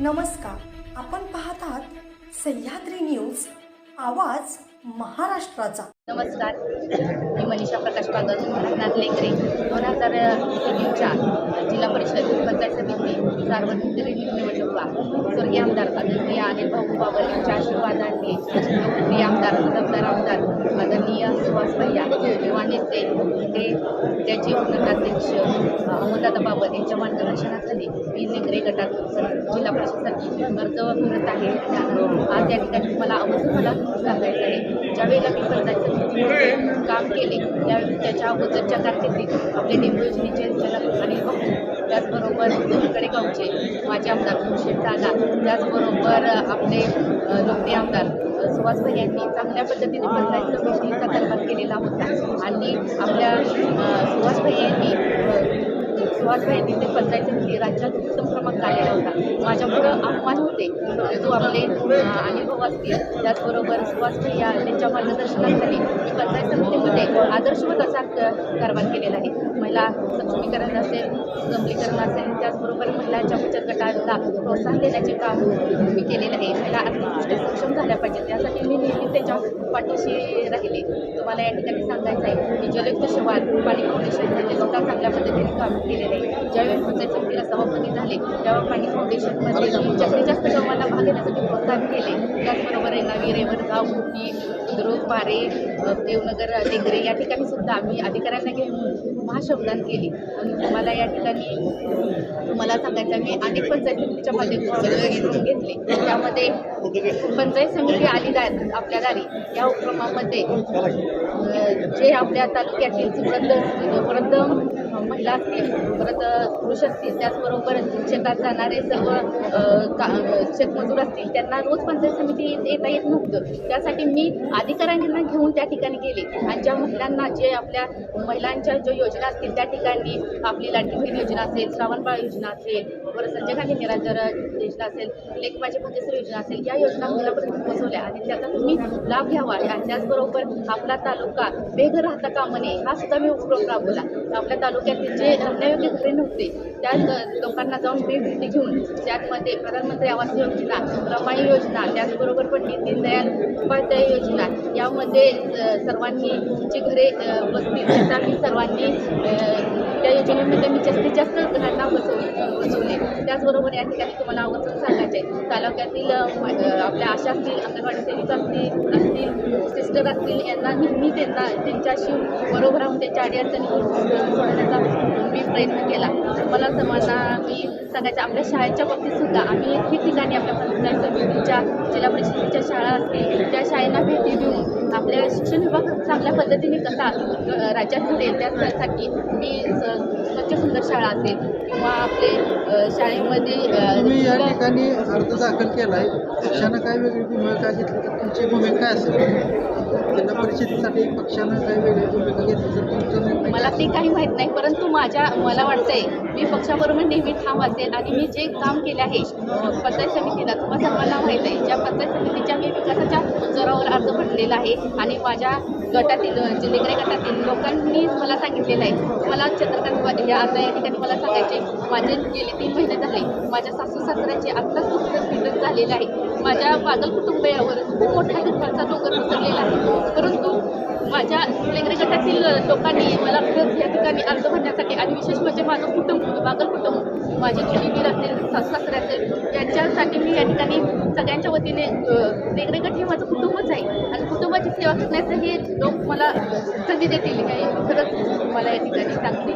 नमस्कार. आपण पाहत आहात सह्याद्री न्यूज, आवाज महाराष्ट्राचा. नमस्कार, मी मनीषा प्रकाश पागल, नाथ लेकरे. 2024 जिल्हा परिषद पंचायत समिती सार्वत्रिक निवडणुका स्वर्गीय आमदार आदरणीय अनिल भाऊ बाबर यांच्या आशीर्वादाने लोकप्रिय आमदार दमदार आमदार आदरणीय सुहास भैया युवा नेते ते त्याचे नगराध्यक्ष अमोलदादा बाबर यांच्या मार्गदर्शनाखाली मी लेकरे गटात जिल्हा परिषदेसाठी अर्ज भरत आहे. आज या ठिकाणी मला सांगायचं आहे, ज्यावेळेला मी पंचायत समितीमध्ये काम केले त्यावेळी त्याच्या अगोदरच्या कारकिर्दीत आपले डेंगू योजनेचे जनक अनिल भाऊ, त्याचबरोबर कडेगावचे माजी आमदार मुर्शिद दादा, त्याचबरोबर आपले लोकप्रिय आमदार सुहास भाई यांनी चांगल्या पद्धतीने पंचायत समितीचा कारभार केलेला होता. आणि आपल्या सुहास भाई यांनी ते पंचायत समिती राज्यात उत्तम क्रमांक आलेला होता. माझ्यापुढं आव्हान होते, परंतु आपले अनिल भाऊ असतील, त्याचबरोबर सुहास भैया त्यांच्या मार्गदर्शनाखाली मी पंचायत समितीमध्ये आदर्शवत असा कारभार केलेला आहे. महिला सक्षमीकरण असेल, सबलीकरण असेल, त्याचबरोबर महिलांच्या बचत गटांना प्रोत्साहन देण्याचे काम मी केलेलं आहे. महिला आर्थिकदृष्ट्या सक्षम झाल्या पाहिजेत, यासाठी मी नेहमी त्याच्या पाठीशी राहिले. तुम्हाला या ठिकाणी सांगायचं आहे, मी जलयुक्त शिवार पाणी फाउंडेशन स्वतः चांगल्या पद्धतीने काम केलेलं आहे. ज्यावेळी पंचायत समितीला सभापती झाले तेव्हा पाणी फाउंडेशनमध्ये जास्तीत जास्त गावांना भाग घेण्यासाठी प्रोत्साहन केले. त्याचबरोबर रेणावी, रेवणगाव, मुठी, बुद्रुक, पारे, देवनगर, लेगरे या ठिकाणी सुद्धा आम्ही अधिकाऱ्यांना घेऊन महाश्रमदान केली. मला या ठिकाणी तुम्हाला सांगायचं आहे, मी अनेक पंचायत समितीच्या माध्यमातून घेतले. त्यामध्ये पंचायत समिती आली आपल्या दारी या उपक्रमामध्ये जे आपल्या तालुक्यातील वृद्ध महिला असतील, परत पुरुष असतील, त्याचबरोबर शेतात जाणारे सर्व शेतमजूर असतील, त्यांना रोज पंचायत समिती येता येत नव्हतं. त्यासाठी मी अधिकाऱ्यांना घेऊन त्या ठिकाणी गेले आणि ज्या महिलांना जे आपल्या महिलांच्या ज्या योजना असतील त्या ठिकाणी आपली लाडकी बहीण योजना असेल, श्रावणबाळ योजना असेल, परत संजय गांधी निराधार योजना असेल, लेक माझी भाग्यश्री योजना असेल, या योजना महिलापर्यंत पोहोचवल्या आणि त्याचा तुम्ही लाभ घ्यावा. आणि त्याचबरोबर आपला तालुका बेघर राहता कामा नये हा सुद्धा मी उपक्रम राबवला. आपल्या तालुक्यातील जे राहण्यायोग्य घरे नव्हते त्या लोकांना जाऊन भेटी घेऊन त्यामध्ये प्रधानमंत्री आवास योजना, रमाई योजना, त्याचबरोबर पंडित दीनदयाल उपाध्याय योजना यामध्ये सर्वांनी जी घरे बसतील त्याचा मी सर्वांनी त्या योजनेमध्ये मी जास्तीत जास्त घरांना बसवले. त्याचबरोबर या ठिकाणी तुम्हाला आवर्जून सांगायचे आहे, तालुक्यातील आपल्या आशा असतील, अंगणवाडी सेविका असतील, सिस्टर असतील, यांना नेहमी त्यांच्याशी बरोबर राहून त्यांच्या अडीअडचणी सोडवण्याचा मी प्रयत्न केला. मला सर्वांना मी सांगायचं, आपल्या शाळेच्या बाबतीत सुद्धा आम्ही ठिकठिकाणी आपल्या पंचायत समितीच्या जिल्हा परिषदेच्या शाळा असतील त्या शाळांना भेटी देऊन आपल्या शिक्षण विभाग चांगल्या पद्धतीने कसा राज्यात घडेल त्यासाठी मी स्वच्छ सुंदर शाळा असेल किंवा आपले शाळेमध्ये तुम्ही या ठिकाणी अर्ज दाखल केला आहे, पक्षानं काय वेगळी भूमिका घेतली तर तुमची भूमिका काय असेल? जिल्हा परिषदेसाठी पक्षानं काय वेगळी भूमिका घेतली तर तुमचं निर्णय? मला ते काही माहीत नाही, परंतु मला वाटतंय मी पक्षाबरोबर नेहमी ठाम असेल. आणि मी जे काम केले आहे पंचायत समितीला तुम्हाला सर्वांना माहीत आहे, ज्या पंचायत समितीच्या मी विकासाच्या जोरावर अर्ज भरलेला आहे आणि माझ्या गटातील लेकरे गटातील लोकांनी मला सांगितलेलं आहे. मला चंद्रकांत हे अर्ज या ठिकाणी मला सांगायचे, माझे गेले 3 महिने झाले, माझ्या सासू सासऱ्याचे आत्ताच निधन झालेलं आहे. माझ्या पागल कुटुंबियावर खूप मोठा दुःखाचा डोंगर पसरलेला आहे. परंतु माझ्या लेकरे गटातील लोकांनी मला खरंच या ठिकाणी अर्ज भरण्यासाठी आणि विशेष म्हणजे माझं कुटुंब पागल कुटुंब, माझे मुलीबीर असेल, सासू सासरे असेल, यांच्यासाठी मी या ठिकाणी सगळ्यांच्या वतीने लेकरे गट हे माझं कुटुंबच आहे आणि कुटुंबाची सेवा करण्याचं हे लोक मला संधी देतील. खरंच मला या ठिकाणी चांगली